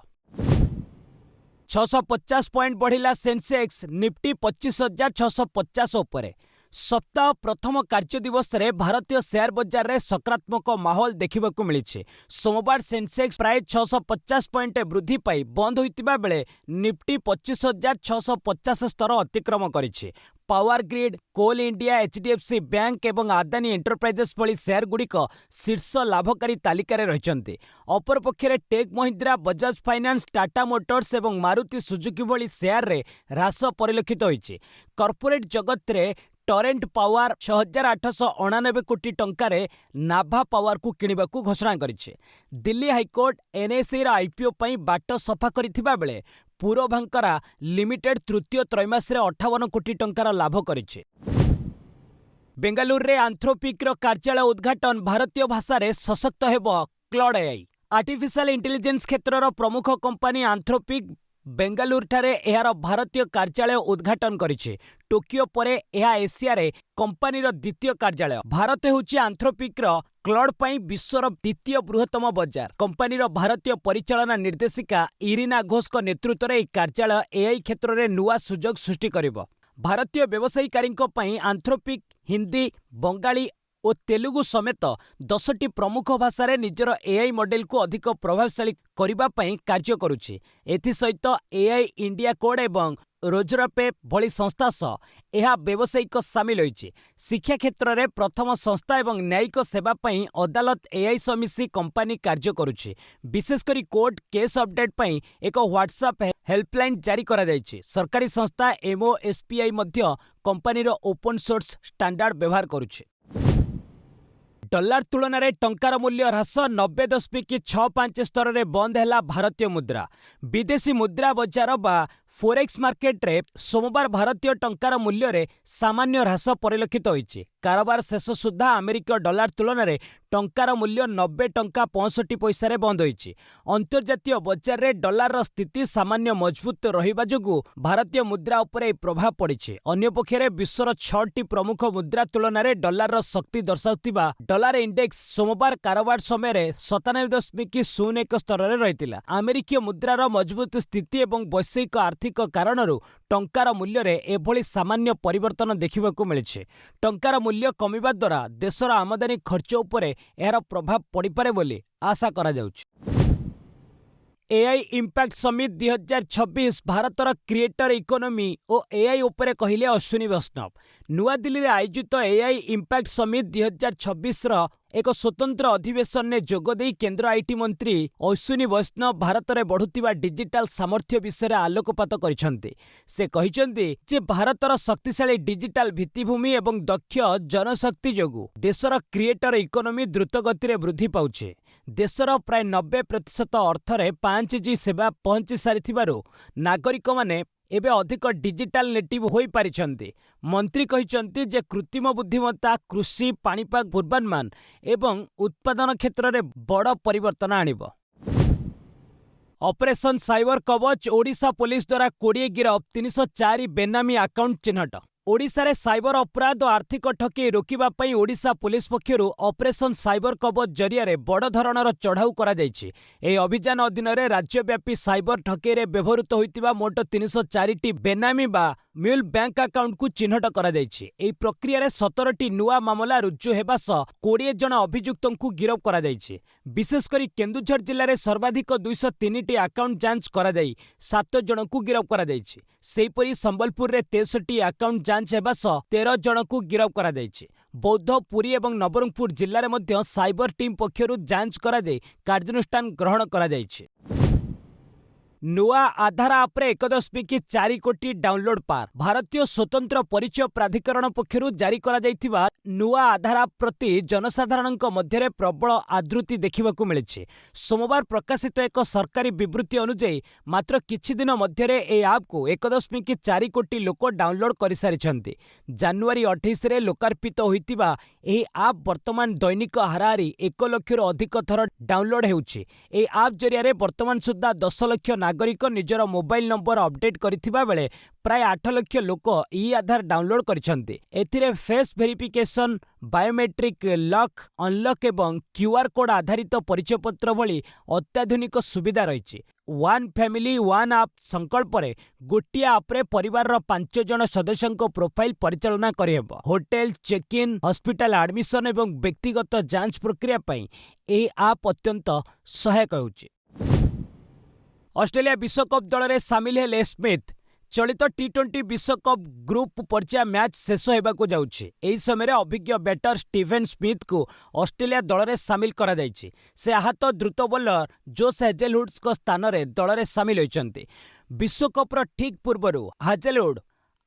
650 ପଏଣ୍ଟ ବଢ଼ିଲା ସେନ୍ସେକ୍ସ, ନିଫ୍ଟି 25,650 ଉପରେ। ସପ୍ତାହ ପ୍ରଥମ କାର୍ଯ୍ୟ ଦିବସରେ ଭାରତୀୟ ସେୟାର ବଜାରରେ ସକାରାତ୍ମକ ମାହୋଲ ଦେଖିବାକୁ ମିଳିଛି। ସୋମବାର ସେନ୍ସେକ୍ସ ପ୍ରାୟ 650 ପଏଣ୍ଟ ବୃଦ୍ଧି ପାଇ ବନ୍ଦ ହୋଇଥିବା ବେଳେ ନିଫ୍ଟି 25,650 ସ୍ତର ଅତିକ୍ରମ କରିଛି। Power grid, coal India, HDFC bank ଏବଂ ଆଦାନୀ ଏଣ୍ଟରପ୍ରାଇଜେସ୍ ଭଳି ସେୟାରଗୁଡ଼ିକ ଶୀର୍ଷ ଲାଭକାରୀ ତାଲିକାରେ ରହିଛନ୍ତି। ଅପରପକ୍ଷରେ tech Mahindra, Bajaj finance, Tata motors ଏବଂ ମାରୁତି ସୁଜୁକି ଭଳି ସେୟାରରେ ହ୍ରାସ ପରିଲକ୍ଷିତ ହୋଇଛି। କର୍ପୋରେଟ୍ ଜଗତରେ ଟରେଣ୍ଟ ପାୱାର 6,899 କୋଟି ଟଙ୍କାରେ ନାଭା ପାୱାରକୁ କିଣିବାକୁ ଘୋଷଣା କରିଛି। ଦିଲ୍ଲୀ ହାଇକୋର୍ଟ ଏନ୍ଏସ୍ଇର ଆଇପିଓ ପାଇଁ ବାଟ ସଫା କରିଥିବା ବେଳେ ପୁରଭାଙ୍କରା ଲିମିଟେଡ୍ ତୃତୀୟ ତ୍ରୈମାସରେ 58 କୋଟି ଟଙ୍କାର ଲାଭ କରିଛି। ବେଙ୍ଗାଲୁରୁରେ ଆନ୍ଥ୍ରୋପିକ୍ର କାର୍ଯ୍ୟାଳୟ ଉଦ୍ଘାଟନ, ଭାରତୀୟ ଭାଷାରେ ସଶକ୍ତ ହେବ କ୍ଲଡ୍ ଏଆଇ। ଆର୍ଟିଫିସିଆଲ ଇଣ୍ଟେଲିଜେନ୍ସ କ୍ଷେତ୍ରର ପ୍ରମୁଖ କମ୍ପାନୀ ଆନ୍ଥ୍ରୋପିକ୍ ବେଙ୍ଗାଲୁରୁଠାରେ ଏହାର ଭାରତୀୟ କାର୍ଯ୍ୟାଳୟ ଉଦ୍ଘାଟନ କରିଛି। ଟୋକିଓ ପରେ ଏହା ଏସିଆରେ କମ୍ପାନୀର ଦ୍ୱିତୀୟ କାର୍ଯ୍ୟାଳୟ। ଭାରତ ହେଉଛି ଆନ୍ଥ୍ରୋପିକ୍ର କ୍ଲଡ୍ ପାଇଁ ବିଶ୍ୱର ଦ୍ୱିତୀୟ ବୃହତ୍ତମ ବଜାର। କମ୍ପାନୀର ଭାରତୀୟ ପରିଚାଳନା ନିର୍ଦ୍ଦେଶିକା ଇରିନା ଘୋଷଙ୍କ ନେତୃତ୍ୱରେ ଏହି କାର୍ଯ୍ୟାଳୟ ଏଆଇ କ୍ଷେତ୍ରରେ ନୂଆ ସୁଯୋଗ ସୃଷ୍ଟି କରିବ। ଭାରତୀୟ ବ୍ୟବସାୟୀକାରୀଙ୍କ ପାଇଁ ଆନ୍ଥ୍ରୋପିକ୍ ହିନ୍ଦୀ, ବଙ୍ଗାଳୀ ଓ ତେଲୁଗୁ ସମେତ 10ଟି ପ୍ରମୁଖ ଭାଷାରେ ନିଜର ଏଆଇ ମଡେଲକୁ ଅଧିକ ପ୍ରଭାବଶାଳୀ କରିବା ପାଇଁ କାର୍ଯ୍ୟ କରୁଛି। ଏଥିସହିତ ଏଆଇ ଇଣ୍ଡିଆ କୋଡ୍ ଏବଂ ରୋଜରପେ ଭଳି ସଂସ୍ଥା ସହ ଏହା ବ୍ୟବସାୟିକ ସାମିଲ ହୋଇଛି। ଶିକ୍ଷା କ୍ଷେତ୍ରରେ ପ୍ରଥମ ସଂସ୍ଥା ଏବଂ ନ୍ୟାୟିକ ସେବା ପାଇଁ ଅଦାଲତ ଏଆଇ ସହ ମିଶି କମ୍ପାନୀ କାର୍ଯ୍ୟ କରୁଛି। ବିଶେଷ କରି କୋର୍ଟ କେସ୍ ଅପଡେଟ୍ ପାଇଁ ଏକ ହ୍ୱାଟ୍ସଆପ୍ ହେଲ୍ପଲାଇନ୍ ଜାରି କରାଯାଇଛି। ସରକାରୀ ସଂସ୍ଥା ଏମ୍ଓଏସ୍ପିଆଇ ମଧ୍ୟ କମ୍ପାନୀର ଓପନ୍ ସୋର୍ସ ଷ୍ଟାଣ୍ଡାର୍ଡ ବ୍ୟବହାର କରୁଛି। ଡଲାର ତୁଳନାରେ ଟଙ୍କାର ମୂଲ୍ୟ ହ୍ରାସ, 90.65 ସ୍ତରରେ ବନ୍ଦ ହେଲା ଭାରତୀୟ ମୁଦ୍ରା। ବିଦେଶୀ ମୁଦ୍ରା ବଜାର ବା ଫୋରେକ୍ସ ମାର୍କେଟରେ ସୋମବାର ଭାରତୀୟ ଟଙ୍କାର ମୂଲ୍ୟରେ ସାମାନ୍ୟ ହ୍ରାସ ପରିଲକ୍ଷିତ ହୋଇଛି। କାରବାର ଶେଷ ସୁଦ୍ଧା ଆମେରିକୀୟ ଡଲାର ତୁଳନାରେ ଟଙ୍କାର ମୂଲ୍ୟ 90 ଟଙ୍କା 65 ପଇସାରେ ବନ୍ଦ ହୋଇଛି। ଅନ୍ତର୍ଜାତୀୟ ବଜାରରେ ଡଲାରର ସ୍ଥିତି ସାମାନ୍ୟ ମଜବୁତ ରହିବା ଯୋଗୁଁ ଭାରତୀୟ ମୁଦ୍ରା ଉପରେ ଏହି ପ୍ରଭାବ ପଡ଼ିଛି। ଅନ୍ୟପକ୍ଷରେ ବିଶ୍ୱର 6ଟି ପ୍ରମୁଖ ମୁଦ୍ରା ତୁଳନାରେ ଡଲାରର ଶକ୍ତି ଦର୍ଶାଉଥିବା ଡଲାର ଇଣ୍ଡେକ୍ସ ସୋମବାର କାରବାର ସମୟରେ 97.01 ସ୍ତରରେ ରହିଥିଲା। ଆମେରିକୀୟ ମୁଦ୍ରାର ମଜବୁତ ସ୍ଥିତି ଏବଂ ବୈଶ୍ୱିକ ଆର୍ଥିକ କାରଣରୁ ଟଙ୍କାର ମୂଲ୍ୟରେ ଏଭଳି ସାମାନ୍ୟ ପରିବର୍ତ୍ତନ ଦେଖିବାକୁ ମିଳିଛି। ଟଙ୍କାର ମୂଲ୍ୟ କମିବା ଦ୍ୱାରା ଦେଶର ଆମଦାନୀ ଖର୍ଚ୍ଚ ଉପରେ ଏହାର ପ୍ରଭାବ ପଡ଼ିପାରେ ବୋଲି ଆଶା କରାଯାଉଛି। ଏଆଇ ଇମ୍ପାକ୍ଟ ସମିଟ୍ 2026 ଭାରତର କ୍ରିଏଟର ଇକୋନୋମି ଓ ଏଆଇ ଉପରେ କହିଲେ ଅଶ୍ୱିନୀ ବୈଷ୍ଣବ। ନୂଆଦିଲ୍ଲୀରେ ଆୟୋଜିତ ଏଆଇ ଇମ୍ପାକ୍ଟ ସମିଟ୍ 2026ର ଏକ ସ୍ୱତନ୍ତ୍ର ଅଧିବେଶନରେ ଯୋଗଦେଇ କେନ୍ଦ୍ର ଆଇଟି ମନ୍ତ୍ରୀ ଅଶ୍ୱିନୀ ବୈଷ୍ଣବ ଭାରତରେ ବଢୁଥିବା ଡିଜିଟାଲ ସାମର୍ଥ୍ୟ ବିଷୟରେ ଆଲୋକପାତ କରିଛନ୍ତି। ସେ କହିଛନ୍ତି ଯେ ଭାରତର ଶକ୍ତିଶାଳୀ ଡିଜିଟାଲ ଭିତ୍ତିଭୂମି ଏବଂ ଦକ୍ଷ ଜନଶକ୍ତି ଯୋଗୁଁ ଦେଶର କ୍ରିଏଟର ଇକୋନୋମି ଦ୍ରୁତଗତିରେ ବୃଦ୍ଧି ପାଉଛି। ଦେଶର ପ୍ରାୟ 90% ଅର୍ଥରେ 5G ସେବା ପହଞ୍ଚି ସାରିଥିବାରୁ ନାଗରିକମାନେ ଏବେ ଅଧିକ ଡିଜିଟାଲ ନେଟିଭ୍ ହୋଇପାରିଛନ୍ତି। ମନ୍ତ୍ରୀ କହିଛନ୍ତି ଯେ କୃତ୍ରିମ ବୁଦ୍ଧିମତ୍ତା କୃଷି, ପାଣିପାଗ ପୂର୍ବାନୁମାନ ଏବଂ ଉତ୍ପାଦନ କ୍ଷେତ୍ରରେ ବଡ଼ ପରିବର୍ତ୍ତନ ଆଣିବ। ଅପରେସନ ସାଇବର କବଚ, ଓଡ଼ିଶା ପୋଲିସ ଦ୍ୱାରା 20 ଗିରଫ, 304 ବେନାମୀ ଆକାଉଣ୍ଟ ଚିହ୍ନଟ। ଓଡ଼ିଶାରେ ସାଇବର ଅପରାଧ ଓ ଆର୍ଥିକ ଠକେଇ ରୋକିବା ପାଇଁ ଓଡ଼ିଶା ପୋଲିସ ପକ୍ଷରୁ ଅପରେସନ ସାଇବର କବଚ ଜରିଆରେ ବଡ଼ ଧରଣର ଚଢ଼ାଉ କରାଯାଇଛି। ଏହି ଅଭିଯାନ ଅଧୀନରେ ରାଜ୍ୟବ୍ୟାପୀ ସାଇବର ଠକେଇରେ ବ୍ୟବହୃତ ହୋଇଥିବା ମୋଟ 304ଟି ବେନାମୀ ବା ମ୍ୟୁଲ ବ୍ୟାଙ୍କ ଆକାଉଣ୍ଟକୁ ଚିହ୍ନଟ କରାଯାଇଛି। ଏହି ପ୍ରକ୍ରିୟାରେ 17ଟି ନୂଆ ମାମଲା ରୁଜୁ ହେବା ସହ 20 ଜଣ ଅଭିଯୁକ୍ତଙ୍କୁ ଗିରଫ କରାଯାଇଛି। ବିଶେଷକରି କେନ୍ଦୁଝର ଜିଲ୍ଲାରେ ସର୍ବାଧିକ 203ଟି ଆକାଉଣ୍ଟ ଯାଞ୍ଚ କରାଯାଇ 7 ଜଣଙ୍କୁ ଗିରଫ କରାଯାଇଛି। ସେହିପରି ସମ୍ବଲପୁରରେ 63ଟି ଆକାଉଣ୍ଟ ଯାଞ୍ଚ ହେବା ସହ 13 ଜଣଙ୍କୁ ଗିରଫ କରାଯାଇଛି। ବୌଦ୍ଧ, ପୁରୀ ଏବଂ ନବରଙ୍ଗପୁର ଜିଲ୍ଲାରେ ମଧ୍ୟ ସାଇବର ଟିମ୍ ପକ୍ଷରୁ ଯାଞ୍ଚ କରାଯାଇ କାର୍ଯ୍ୟାନୁଷ୍ଠାନ ଗ୍ରହଣ କରାଯାଇଛି। ନୂଆ ଆଧାର ଆପ୍ରେ 1.4 କୋଟି ଡାଉନଲୋଡ୍ ପାର। ଭାରତୀୟ ସ୍ୱତନ୍ତ୍ର ପରିଚୟ ପ୍ରାଧିକରଣ ପକ୍ଷରୁ ଜାରି କରାଯାଇଥିବା ନୂଆ ଆଧାର ଆପ୍ ପ୍ରତି ଜନସାଧାରଣଙ୍କ ମଧ୍ୟରେ ପ୍ରବଳ ଆଦୃତି ଦେଖିବାକୁ ମିଳିଛି। ସୋମବାର ପ୍ରକାଶିତ ଏକ ସରକାରୀ ବିବୃତ୍ତି ଅନୁଯାୟୀ ମାତ୍ର କିଛି ଦିନ ମଧ୍ୟରେ ଏହି ଆପ୍କୁ 1.4 କୋଟି ଲୋକ ଡାଉନଲୋଡ୍ କରିସାରିଛନ୍ତି। ଜାନୁଆରୀ 28ରେ ଲୋକାର୍ପିତ ହୋଇଥିବା ଏହି ଆପ୍ ବର୍ତ୍ତମାନ ଦୈନିକ ହାରାହାରି 1 ଲକ୍ଷରୁ ଅଧିକ ଥର ଡାଉନଲୋଡ୍ ହେଉଛି। ଏହି ଆପ୍ ଜରିଆରେ ବର୍ତ୍ତମାନ ସୁଦ୍ଧା 10 ଲକ୍ଷ ନାଗରିକ ନିଜର ମୋବାଇଲ ନମ୍ବର ଅପଡେଟ୍ କରିଥିବା ବେଳେ ପ୍ରାୟ 8 ଲକ୍ଷ ଲୋକ ଇ ଆଧାର ଡାଉନଲୋଡ୍ କରିଛନ୍ତି। ଏଥିରେ face verification, biometric lock, unlock ଏବଂ କ୍ୟୁଆର କୋଡ୍ ଆଧାରିତ ପରିଚୟପତ୍ର ଭଳି ଅତ୍ୟାଧୁନିକ ସୁବିଧା ରହିଛି। ୱାନ୍ ଫ୍ୟାମିଲି ୱାନ୍ ଆପ୍ ସଂକଳ୍ପରେ ଗୋଟିଏ ଆପ୍ରେ ପରିବାରର 5 ଜଣ ସଦସ୍ୟଙ୍କ ପ୍ରୋଫାଇଲ ପରିଚାଳନା କରିହେବ। Hotel check in, hospital admission ଏବଂ ବ୍ୟକ୍ତିଗତ ଯାଞ୍ଚ ପ୍ରକ୍ରିୟା ପାଇଁ ଏହି ଆପ୍ ଅତ୍ୟନ୍ତ ସହାୟକ ହେଉଛି। ଅଷ୍ଟ୍ରେଲିଆ ବିଶ୍ୱକପ୍ ଦଳରେ ସାମିଲ ହେଲେ ସ୍ମିଥ୍। ଚଳିତ ଟି20 ବିଶ୍ୱକପ୍ ଗ୍ରୁପ ପର୍ଯ୍ୟାୟ ମ୍ୟାଚ୍ ଶେଷ ହେବାକୁ ଯାଉଛି। ଏହି ସମୟରେ ଅଭିଜ୍ଞ ବ୍ୟାଟର ଷ୍ଟିଭେନ୍ ସ୍ମିଥ୍ଙ୍କୁ ଅଷ୍ଟ୍ରେଲିଆ ଦଳରେ ସାମିଲ କରାଯାଇଛି। ସେ ଆହତ ଦ୍ରୁତ ବୋଲର ଜୋସ୍ ହାଜେଲଉଡ୍ଙ୍କ ସ୍ଥାନରେ ଦଳରେ ସାମିଲ ହୋଇଛନ୍ତି। ବିଶ୍ୱକପ୍ର ଠିକ୍ ପୂର୍ବରୁ ହାଜେଲଉଡ୍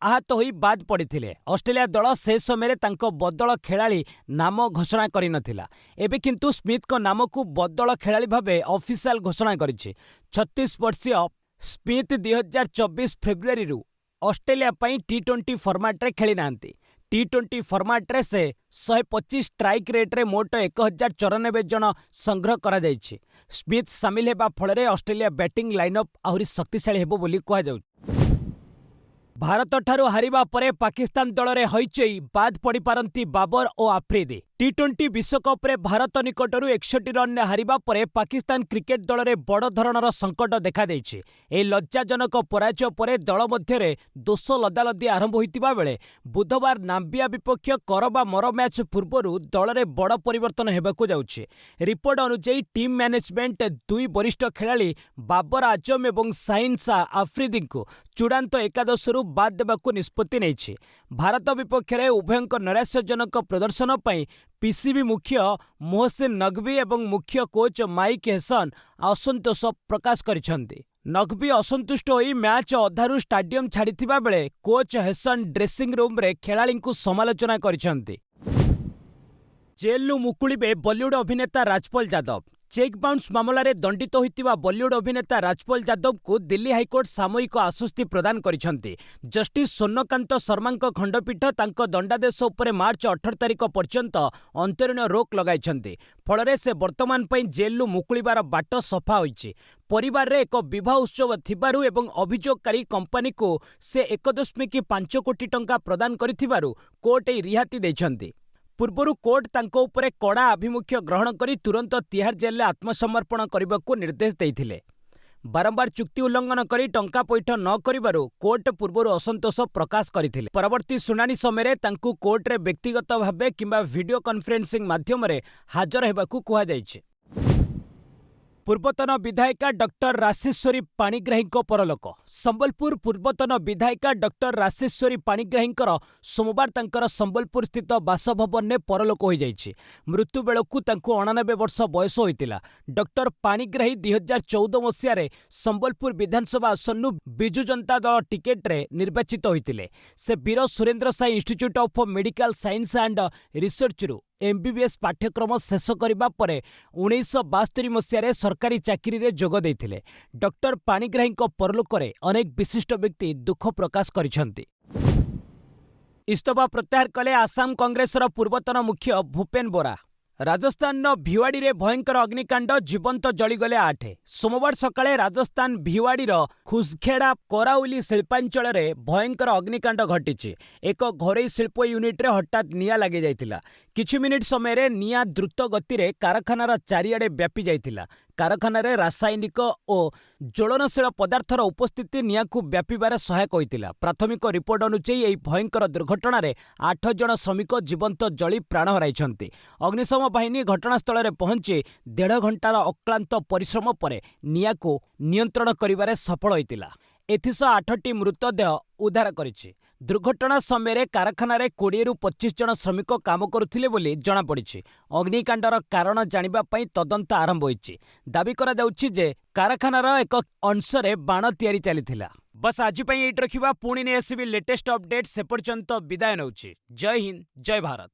ଆହତ ହୋଇ ବାଦ୍ ପଡ଼ିଥିଲେ। ଅଷ୍ଟ୍ରେଲିଆ ଦଳ ସେ ସମୟରେ ତାଙ୍କ ବଦଳ ଖେଳାଳି ନାମ ଘୋଷଣା କରିନଥିଲା। ଏବେ କିନ୍ତୁ ସ୍ମିଥ୍ଙ୍କ ନାମକୁ ବଦଳ ଖେଳାଳି ଭାବେ ଅଫିସିଆଲ ଘୋଷଣା କରିଛି। 36 ବର୍ଷୀୟ ସ୍ମିଥ୍ 2024 ଫେବୃଆରୀରୁ ଅଷ୍ଟ୍ରେଲିଆ ପାଇଁ ଟି20 ଫର୍ମାଟ୍ରେ ଖେଳି ନାହାନ୍ତି। ଟି20 ଫର୍ମାଟ୍ରେ ସେ 125 ଷ୍ଟ୍ରାଇକ୍ ରେଟ୍ରେ ମୋଟ 1094 ଜଣ ସଂଗ୍ରହ କରାଯାଇଛି। ସ୍ମିଥ୍ ସାମିଲ ହେବା ଫଳରେ ଅଷ୍ଟ୍ରେଲିଆ ବ୍ୟାଟିଂ ଲାଇନ୍ଅପ୍ ଆହୁରି ଶକ୍ତିଶାଳୀ ହେବ ବୋଲି କୁହାଯାଉଛି। ଭାରତଠାରୁ ହାରିବା ପରେ ପାକିସ୍ତାନ ଦଳରେ ହଇଚଇ ବାଦ୍ ପଡ଼ିପାରନ୍ତି ବାବର ଓ ଆଫ୍ରିଦି। ଟି20 ବିଶ୍ୱକପ୍ରେ ଭାରତ ନିକଟରୁ 61 ରନ୍ରେ ହାରିବା ପରେ ପାକିସ୍ତାନ କ୍ରିକେଟ ଦଳରେ ବଡ଼ ଧରଣର ସଙ୍କଟ ଦେଖାଦେଇଛି। ଏହି ଲଜ୍ଜାଜନକ ପରାଜୟ ପରେ ଦଳ ମଧ୍ୟରେ ଦୋଷ ଲଦାଲଦି ଆରମ୍ଭ ହୋଇଥିବା ବେଳେ ବୁଧବାର ନାମ୍ବିଆ ବିପକ୍ଷ କର ବା ମର ମ୍ୟାଚ୍ ପୂର୍ବରୁ ଦଳରେ ବଡ଼ ପରିବର୍ତ୍ତନ ହେବାକୁ ଯାଉଛି। ରିପୋର୍ଟ ଅନୁଯାୟୀ ଟିମ୍ ମ୍ୟାନେଜମେଣ୍ଟ 2 ବରିଷ୍ଠ ଖେଳାଳି ବାବର ଆଜମ ଏବଂ ସାହିନ୍ ଶାହ ଆଫ୍ରିଦିଙ୍କୁ ଚୂଡ଼ାନ୍ତ ଏକାଦଶରୁ ବାଦ୍ ଦେବାକୁ ନିଷ୍ପତ୍ତି ନେଇଛି। ଭାରତ ବିପକ୍ଷରେ ଉଭୟଙ୍କ ନୈରାଶ୍ୟଜନକ ପ୍ରଦର୍ଶନ ପାଇଁ ପିସିବି ମୁଖ୍ୟ ମୋହସିନ୍ ନକଭି ଏବଂ ମୁଖ୍ୟ କୋଚ୍ ମାଇକ୍ ହେସନ୍ ଅସନ୍ତୋଷ ପ୍ରକାଶ କରିଛନ୍ତି। ନକଭି ଅସନ୍ତୁଷ୍ଟ ହୋଇ ମ୍ୟାଚ୍ ଅଧାରୁ ଷ୍ଟାଡିୟମ ଛାଡ଼ିଥିବା ବେଳେ କୋଚ୍ ହେସନ୍ ଡ୍ରେସିଂ ରୁମ୍ରେ ଖେଳାଳିଙ୍କୁ ସମାଲୋଚନା କରିଛନ୍ତି। ଜେଲ୍ରୁ ମୁକୁଳିବେ ବଲିଉଡ୍ ଅଭିନେତା ରାଜପଲ ଯାଦବ। ଚେକ୍ ବାଉନ୍ସ ମାମଲାରେ ଦଣ୍ଡିତ ହୋଇଥିବା ବଲିଉଡ୍ ଅଭିନେତା ରାଜପଲ ଯାଦବଙ୍କୁ ଦିଲ୍ଲୀ ହାଇକୋର୍ଟ ସାମୟିକ ଆଶ୍ୱସ୍ତି ପ୍ରଦାନ କରିଛନ୍ତି। ଜଷ୍ଟିସ୍ ସ୍ୱର୍ଣ୍ଣକାନ୍ତ ଶର୍ମାଙ୍କ ଖଣ୍ଡପୀଠ ତାଙ୍କ ଦଣ୍ଡାଦେଶ ଉପରେ ମାର୍ଚ୍ଚ 18 ତାରିଖ ପର୍ଯ୍ୟନ୍ତ ଅନ୍ତରୀଣ ରୋକ ଲଗାଇଛନ୍ତି। ଫଳରେ ସେ ବର୍ତ୍ତମାନ ପାଇଁ ଜେଲ୍ରୁ ମୁକୁଳିବାର ବାଟ ସଫା ହୋଇଛି। ପରିବାରରେ ଏକ ବିବାହ ଉତ୍ସବ ଥିବାରୁ ଏବଂ ଅଭିଯୋଗକାରୀ କମ୍ପାନୀକୁ ସେ 1.5 କୋଟି ଟଙ୍କା ପ୍ରଦାନ କରିଥିବାରୁ କୋର୍ଟ ଏହି ରିହାତି ଦେଇଛନ୍ତି। ପୂର୍ବରୁ କୋର୍ଟ ତାଙ୍କ ଉପରେ କଡ଼ା ଆଭିମୁଖ୍ୟ ଗ୍ରହଣ କରି ତୁରନ୍ତ ତିହାର ଜେଲରେ ଆତ୍ମସମର୍ପଣ କରିବାକୁ ନିର୍ଦ୍ଦେଶ ଦେଇଥିଲେ। ବାରମ୍ବାର ଚୁକ୍ତି ଉଲ୍ଲଂଘନ କରି ଟଙ୍କା ପଇଠ ନ କରିବାରୁ କୋର୍ଟ ପୂର୍ବରୁ ଅସନ୍ତୋଷ ପ୍ରକାଶ କରିଥିଲେ। ପରବର୍ତ୍ତୀ ଶୁଣାଣି ସମୟରେ ତାଙ୍କୁ କୋର୍ଟରେ ବ୍ୟକ୍ତିଗତ ଭାବେ କିମ୍ବା ଭିଡିଓ କନଫରେନ୍ସିଂ ମାଧ୍ୟମରେ ହାଜର ହେବାକୁ କୁହାଯାଇଛି। ପୂର୍ବତନ ବିଧାୟିକା ଡକ୍ଟର ରାଶେଶ୍ୱରୀ ପାଣିଗ୍ରାହୀଙ୍କ ପରଲୋକ। ସମ୍ବଲପୁର ପୂର୍ବତନ ବିଧାୟିକା ଡକ୍ଟର ରାଶେଶ୍ୱରୀ ପାଣିଗ୍ରାହୀଙ୍କର ସୋମବାର ତାଙ୍କର ସମ୍ବଲପୁର ସ୍ଥିତ ବାସଭବନରେ ପରଲୋକ ହୋଇଯାଇଛି। ମୃତ୍ୟୁ ବେଳକୁ ତାଙ୍କୁ 89 ବର୍ଷ ବୟସ ହୋଇଥିଲା। ଡକ୍ଟର ପାଣିଗ୍ରାହୀ 2014 ମସିହାରେ ସମ୍ବଲପୁର ବିଧାନସଭା ଆସନରୁ ବିଜୁ ଜନତା ଦଳ ଟିକେଟରେ ନିର୍ବାଚିତ ହୋଇଥିଲେ। ସେ Veer Surendra Sai institute of medical science and ରିସର୍ଚ୍ଚରୁ MBBS ପାଠ୍ୟକ୍ରମ ଶେଷ କରିବା ପରେ 1972 ମସିହାରେ ସରକାରୀ ଚାକିରିରେ ଯୋଗ ଦେଇଥିଲେ। ଡକ୍ଟର ପାଣିଗ୍ରାହୀଙ୍କ ପରଲୋକରେ ଅନେକ ବିଶିଷ୍ଟ ବ୍ୟକ୍ତି ଦୁଃଖ ପ୍ରକାଶ କରିଛନ୍ତି। ଇସ୍ତଫା ପ୍ରତ୍ୟାହାର କଲେ ଆସାମ କଂଗ୍ରେସର ପୂର୍ବତନ ମୁଖ୍ୟ ଭୂପେନ ବୋରା। ରାଜସ୍ଥାନର ଭିୱାଡିରେ ଭୟଙ୍କର ଅଗ୍ନିକାଣ୍ଡ, ଜୀବନ୍ତ ଜଳିଗଲେ 8। ସୋମବାର ସକାଳେ ରାଜସ୍ଥାନ ଭିୱାଡିର ଖୁସଖେଡା କରାଉଲି ଶିଳ୍ପାଞ୍ଚଳରେ ଭୟଙ୍କର ଅଗ୍ନିକାଣ୍ଡ ଘଟିଛି। ଏକ ଘରୋଇ ଶିଳ୍ପ ୟୁନିଟ୍ରେ ହଠାତ୍ ନିଆଁ ଲାଗିଯାଇଥିଲା। କିଛି ମିନିଟ୍ ସମୟରେ ନିଆଁ ଦ୍ରୁତ ଗତିରେ କାରଖାନାର ଚାରିଆଡ଼େ ବ୍ୟାପି ଯାଇଥିଲା। କାରଖାନାରେ ରାସାୟନିକ ଓ ଜ୍ୱଳନଶୀଳ ପଦାର୍ଥର ଉପସ୍ଥିତି ନିଆଁକୁ ବ୍ୟାପିବାରେ ସହାୟକ ହୋଇଥିଲା। ପ୍ରାଥମିକ ରିପୋର୍ଟ ଅନୁଯାୟୀ ଏହି ଭୟଙ୍କର ଦୁର୍ଘଟଣାରେ 8 ଜଣ ଶ୍ରମିକ ଜୀବନ୍ତ ଜଳି ପ୍ରାଣ ହରାଇଛନ୍ତି। ଅଗ୍ନିଶମ ବାହିନୀ ଘଟଣାସ୍ଥଳରେ ପହଞ୍ଚି 1.5 ଘଣ୍ଟାର ଅକ୍ଳାନ୍ତ ପରିଶ୍ରମ ପରେ ନିଆଁକୁ ନିୟନ୍ତ୍ରଣ କରିବାରେ ସଫଳ ହୋଇଥିଲା। ଏଥିସହ 8ଟି ମୃତଦେହ ଉଦ୍ଧାର କରିଛି। ଦୁର୍ଘଟଣା ସମୟରେ କାରଖାନାରେ 20ରୁ 25 ଜଣ ଶ୍ରମିକ କାମ କରୁଥିଲେ ବୋଲି ଜଣାପଡ଼ିଛି। ଅଗ୍ନିକାଣ୍ଡର କାରଣ ଜାଣିବା ପାଇଁ ତଦନ୍ତ ଆରମ୍ଭ ହୋଇଛି। ଦାବି କରାଯାଉଛି ଯେ କାରଖାନାର ଏକ ଅଂଶରେ ବାଣ ତିଆରି ଚାଲିଥିଲା। ବସ୍ ଆଜି ପାଇଁ ଏଇଠି ରଖିବା। ପୁଣି ନେଇ ଆସିବି ଲେଟେଷ୍ଟ ଅପଡେଟ୍। ସେ ପର୍ଯ୍ୟନ୍ତ ବିଦାୟ ନେଉଛି। ଜୟ ହିନ୍ଦ, ଜୟ ଭାରତ।